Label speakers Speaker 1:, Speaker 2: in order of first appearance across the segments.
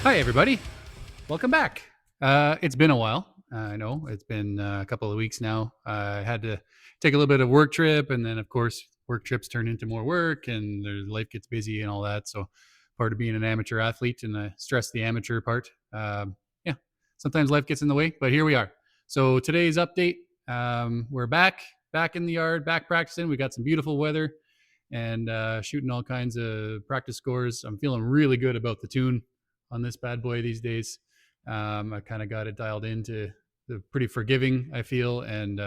Speaker 1: Hi, everybody. Welcome back. It's been a while. I know it's been a couple of weeks now. I had to take a little bit of work trip, and then, of course, work trips turn into more work, and life gets busy and all that. So, part of being an amateur athlete, and I stress the amateur part. Yeah, sometimes life gets in the way, but here we are. So today's update: we're back in the yard, back practicing. We got some beautiful weather, and shooting all kinds of practice scores. I'm feeling really good about the tune on this bad boy these days. I kind of got it dialed into the pretty forgiving, I feel, and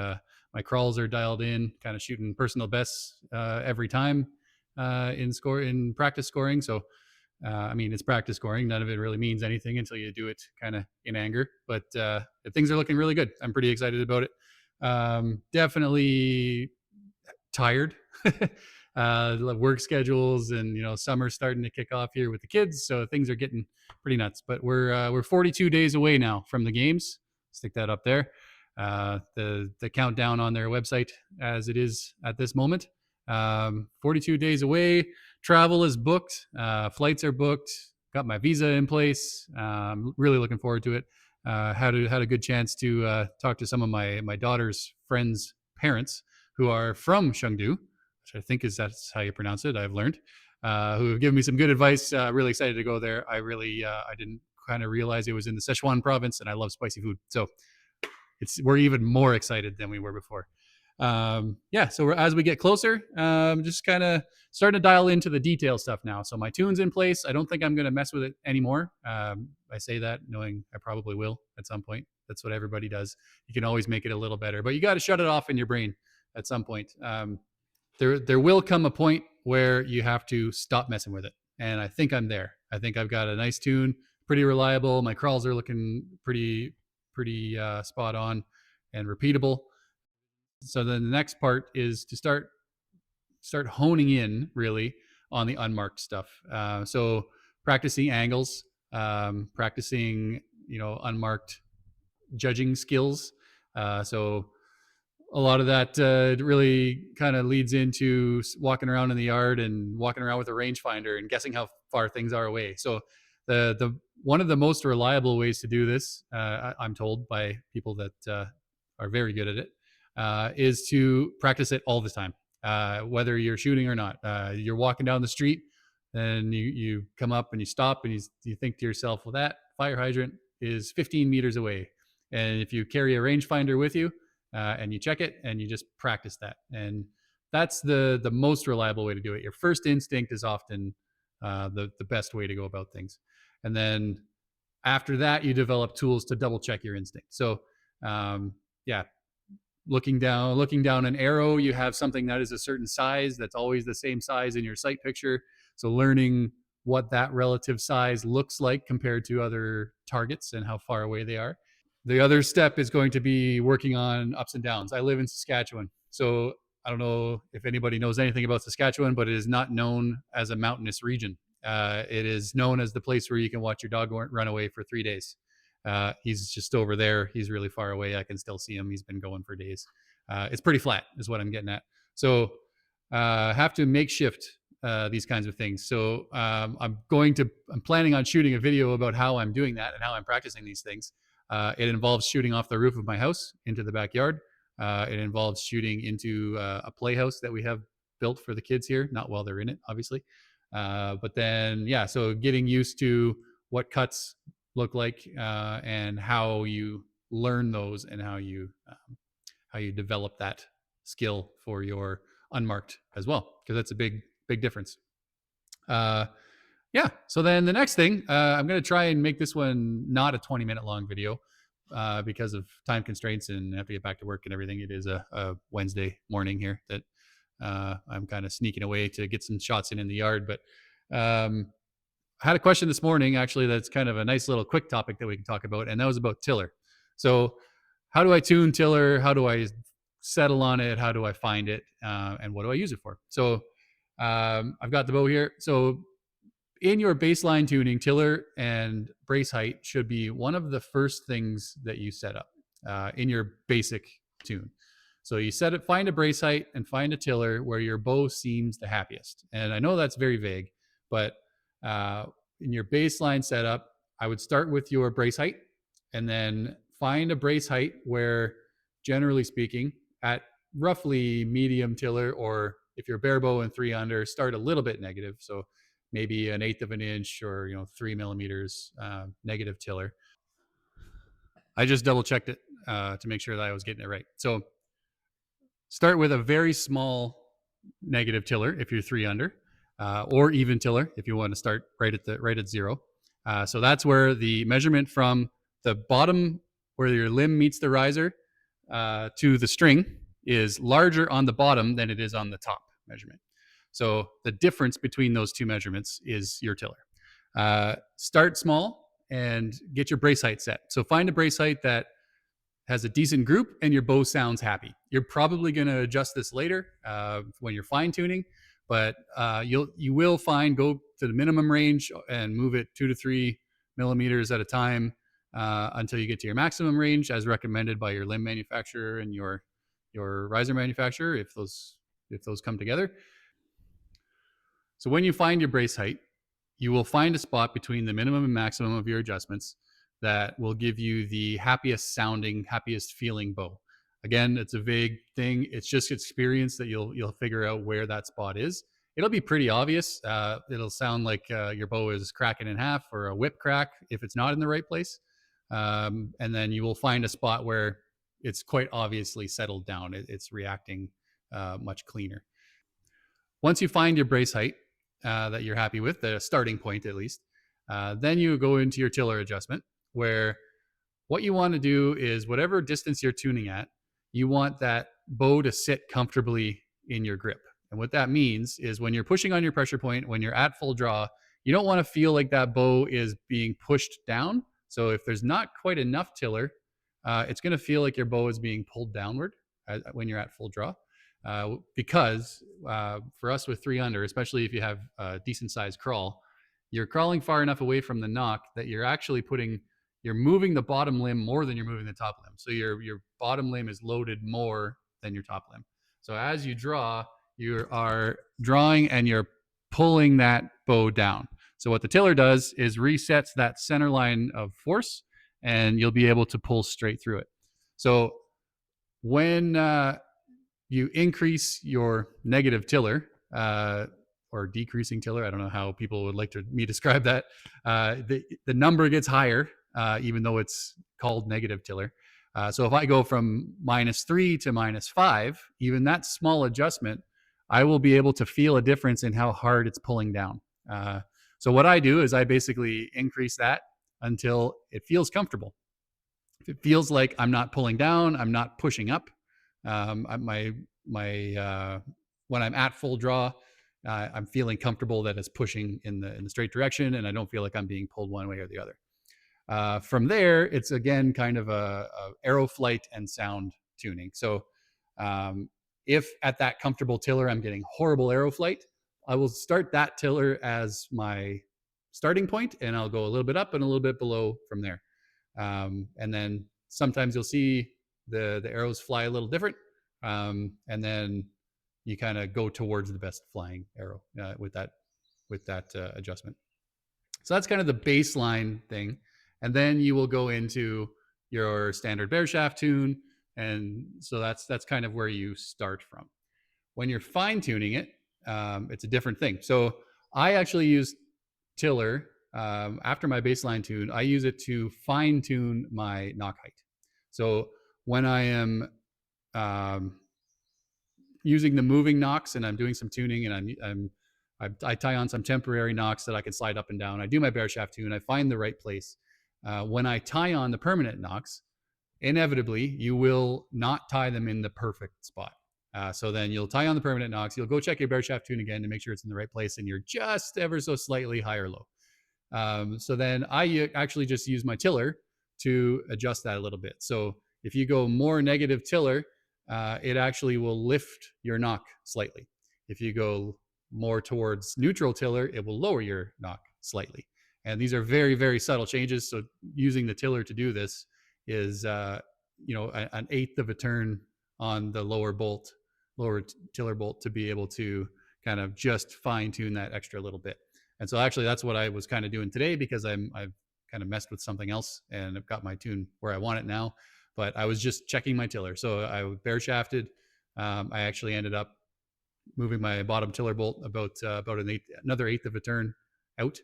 Speaker 1: my crawls are dialed in, kind of shooting personal bests every time in practice scoring. So I mean, it's practice scoring. None of it really means anything until you do it kind of in anger. But things are looking really good. I'm pretty excited about it. Definitely tired. Work schedules and summer starting to kick off here with the kids, so things are getting pretty nuts. But we're 42 days away now from the games. Stick that up there. The countdown on their website as it is at this moment. 42 days away. Travel is booked. Flights are booked. Got my visa in place. Really looking forward to it. Had a good chance to talk to some of my daughter's friends' parents who are from Chengdu, which I think that's how you pronounce it. I've learned, who have given me some good advice. Really excited to go there. I didn't kind of realize it was in the Sichuan province, and I love spicy food, so we're even more excited than we were before. Yeah, so as we get closer, just kind of starting to dial into the detail stuff now. So my tune's in place. I don't think I'm going to mess with it anymore. I say that knowing I probably will at some point. That's what everybody does. You can always make it a little better, but you got to shut it off in your brain at some point. There will come a point where you have to stop messing with it, and I think I'm there. I think I've got a nice tune, pretty reliable. My crawls are looking pretty spot on and repeatable. So then the next part is to start honing in really on the unmarked stuff. So practicing angles, practicing unmarked judging skills. So a lot of that really kind of leads into walking around in the yard and walking around with a rangefinder and guessing how far things are away. So the one of the most reliable ways to do this, I'm told by people that are very good at it, is to practice it all the time, whether you're shooting or not. You're walking down the street, and you come up and you stop and you think to yourself, well, that fire hydrant is 15 meters away. And if you carry a rangefinder with you, and you check it and you just practice that, and that's the most reliable way to do it. Your first instinct is often the best way to go about things, and then after that you develop tools to double check your instinct. So yeah, looking down an arrow, you have something that is a certain size that's always the same size in your sight picture. So learning what that relative size looks like compared to other targets and how far away they are. The other step is going to be working on ups and downs. I live in Saskatchewan, so I don't know if anybody knows anything about Saskatchewan, but it is not known as a mountainous region. It is known as the place where you can watch your dog run away for 3 days. He's just over there. He's really far away. I can still see him. He's been going for days. It's pretty flat, is what I'm getting at. So have to makeshift these kinds of things. So I'm planning on shooting a video about how I'm doing that and how I'm practicing these things. It involves shooting off the roof of my house into the backyard. It involves shooting into a playhouse that we have built for the kids here, not while they're in it, obviously. But then, yeah, so getting used to what cuts look like and how you learn those and how you develop that skill for your unmarked as well, because that's a big difference. Yeah. So then the next thing, I'm going to try and make this one not a 20-minute long video because of time constraints and I have to get back to work and everything. It is a Wednesday morning here that I'm kind of sneaking away to get some shots in the yard. But I had a question this morning, actually, that's kind of a nice little quick topic that we can talk about, and that was about tiller. So how do I tune tiller? How do I settle on it? How do I find it? And what do I use it for? So I've got the bow here. So in your baseline tuning, tiller and brace height should be one of the first things that you set up in your basic tune. So you find a brace height and find a tiller where your bow seems the happiest. And I know that's very vague, but in your baseline setup, I would start with your brace height and then find a brace height where, generally speaking, at roughly medium tiller, or if you're barebow and 3 under, start a little bit negative. So maybe an eighth of an inch or 3 millimeters negative tiller. I just double checked it to make sure that I was getting it right. So start with a very small negative tiller if you're 3 under, or even tiller if you want to start right at zero. So that's where the measurement from the bottom where your limb meets the riser to the string is larger on the bottom than it is on the top measurement. So the difference between those two measurements is your tiller. Start small and get your brace height set. So find a brace height that has a decent group and your bow sounds happy. You're probably going to adjust this later when you're fine tuning, but you will find, go to the minimum range and move it 2 to 3 millimeters at a time until you get to your maximum range, as recommended by your limb manufacturer and your riser manufacturer, if those come together. So when you find your brace height, you will find a spot between the minimum and maximum of your adjustments that will give you the happiest sounding, happiest feeling bow. Again, it's a vague thing. It's just experience that you'll figure out where that spot is. It'll be pretty obvious. It'll sound like your bow is cracking in half, or a whip crack if it's not in the right place. And then you will find a spot where it's quite obviously settled down. It's reacting much cleaner. Once you find your brace height that you're happy with, the starting point at least, then you go into your tiller adjustment, where what you want to do is, whatever distance you're tuning at, you want that bow to sit comfortably in your grip. And what that means is, when you're pushing on your pressure point, when you're at full draw, you don't want to feel like that bow is being pushed down. So if there's not quite enough tiller, it's going to feel like your bow is being pulled downward when you're at full draw. Because for us with 3 under, especially if you have a decent sized crawl, you're crawling far enough away from the nock that you're moving the bottom limb more than you're moving the top limb. So your bottom limb is loaded more than your top limb. So as you draw, you are drawing and you're pulling that bow down. So what the tiller does is resets that center line of force, and you'll be able to pull straight through it. So when you increase your negative tiller, or decreasing tiller, I don't know how people would like me describe that, the number gets higher, even though it's called negative tiller. So if I go from -3 to -5, even that small adjustment, I will be able to feel a difference in how hard it's pulling down. So what I do is I basically increase that until it feels comfortable. If it feels like I'm not pulling down, I'm not pushing up, when I'm at full draw, I'm feeling comfortable that it's pushing in the straight direction, and I don't feel like I'm being pulled one way or the other. From there, it's again kind of a arrow flight and sound tuning. So if at that comfortable tiller I'm getting horrible arrow flight, I will start that tiller as my starting point, and I'll go a little bit up and a little bit below from there. And then sometimes you'll see the arrows fly a little different, and then you kind of go towards the best flying arrow with that adjustment. So that's kind of the baseline thing. And then you will go into your standard bear shaft tune, and so that's kind of where you start from. When you're fine tuning it, it's a different thing. So I actually use tiller after my baseline tune. I use it to fine tune my nock height. So when I am using the moving nocks and I'm doing some tuning, and I tie on some temporary nocks that I can slide up and down, I do my bear shaft tune, I find the right place. When I tie on the permanent nocks, inevitably you will not tie them in the perfect spot. So then you'll tie on the permanent nocks, you'll go check your bear shaft tune again to make sure it's in the right place, and you're just ever so slightly high or low. So then I actually just use my tiller to adjust that a little bit. So if you go more negative tiller, it actually will lift your nock slightly. If you go more towards neutral tiller, it will lower your nock slightly. And these are very, very subtle changes. So using the tiller to do this is, an eighth of a turn on the lower tiller bolt, to be able to kind of just fine tune that extra little bit. And so actually that's what I was kind of doing today, because I've kind of messed with something else, and I've got my tune where I want it now. But I was just checking my tiller, so I bare shafted. I actually ended up moving my bottom tiller bolt about another eighth of a turn out,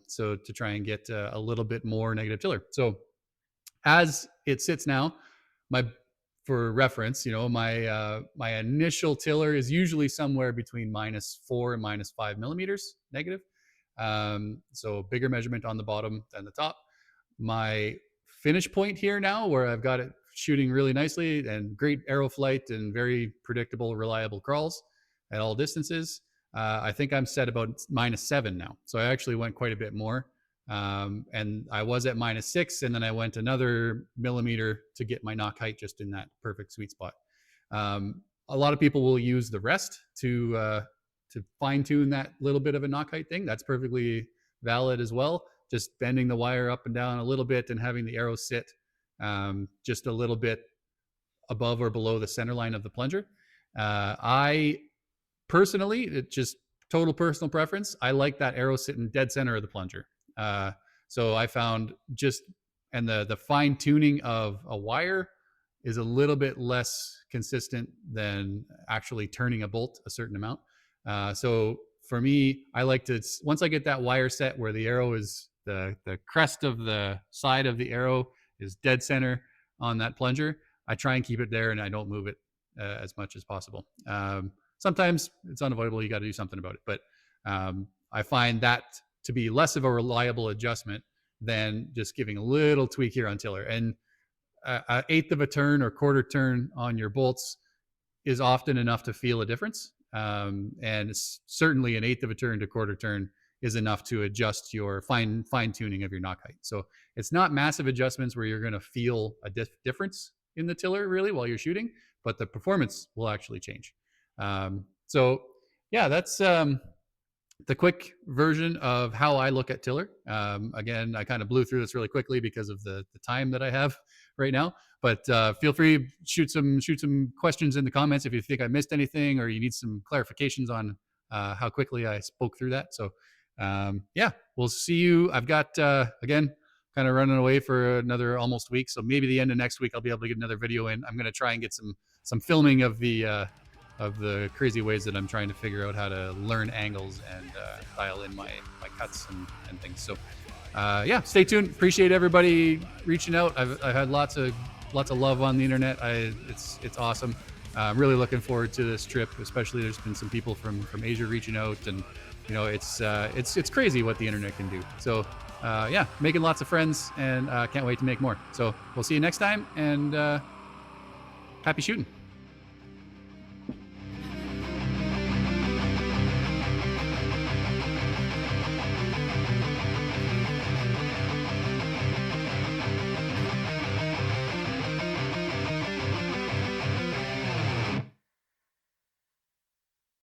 Speaker 1: so to try and get a little bit more negative tiller. So as it sits now, my for reference, my initial tiller is usually somewhere between -4 and -5 millimeters negative. So bigger measurement on the bottom than the top. My finish point here now, where I've got it shooting really nicely and great arrow flight and very predictable, reliable crawls at all distances. I think I'm set about -7 now. So I actually went quite a bit more. And I was at -6, and then I went another millimeter to get my knock height just in that perfect sweet spot. A lot of people will use the rest to fine tune that little bit of a knock height thing. That's perfectly valid as well. Just bending the wire up and down a little bit and having the arrow sit just a little bit above or below the center line of the plunger. I personally, it just total personal preference. I like that arrow sitting dead center of the plunger. So I found and the fine tuning of a wire is a little bit less consistent than actually turning a bolt a certain amount. So for me, I like to, once I get that wire set where the arrow is the crest of the side of the arrow is dead center on that plunger, I try and keep it there and I don't move it as much as possible. Sometimes it's unavoidable. You got to do something about it. But I find that to be less of a reliable adjustment than just giving a little tweak here on tiller. And an eighth of a turn or quarter turn on your bolts is often enough to feel a difference. And it's certainly an eighth of a turn to quarter turn is enough to adjust your fine tuning of your knock height. So it's not massive adjustments where you're going to feel a difference in the tiller really while you're shooting, but the performance will actually change. So yeah, that's the quick version of how I look at tiller. Again, I kind of blew through this really quickly because of the time that I have right now. But feel free to shoot some questions in the comments if you think I missed anything or you need some clarifications on how quickly I spoke through that. So yeah, we'll see you. I've got again kind of running away for another almost week, so maybe the end of next week I'll be able to get another video in. I'm going to try and get some filming of the crazy ways that I'm trying to figure out how to learn angles and dial in my cuts and things. So yeah, stay tuned. Appreciate everybody reaching out. I've had lots of love on the internet. It's awesome. I'm really looking forward to this trip, especially there's been some people from Asia reaching out, and it's crazy what the internet can do. So yeah, making lots of friends, and can't wait to make more. So we'll see you next time, and happy shooting.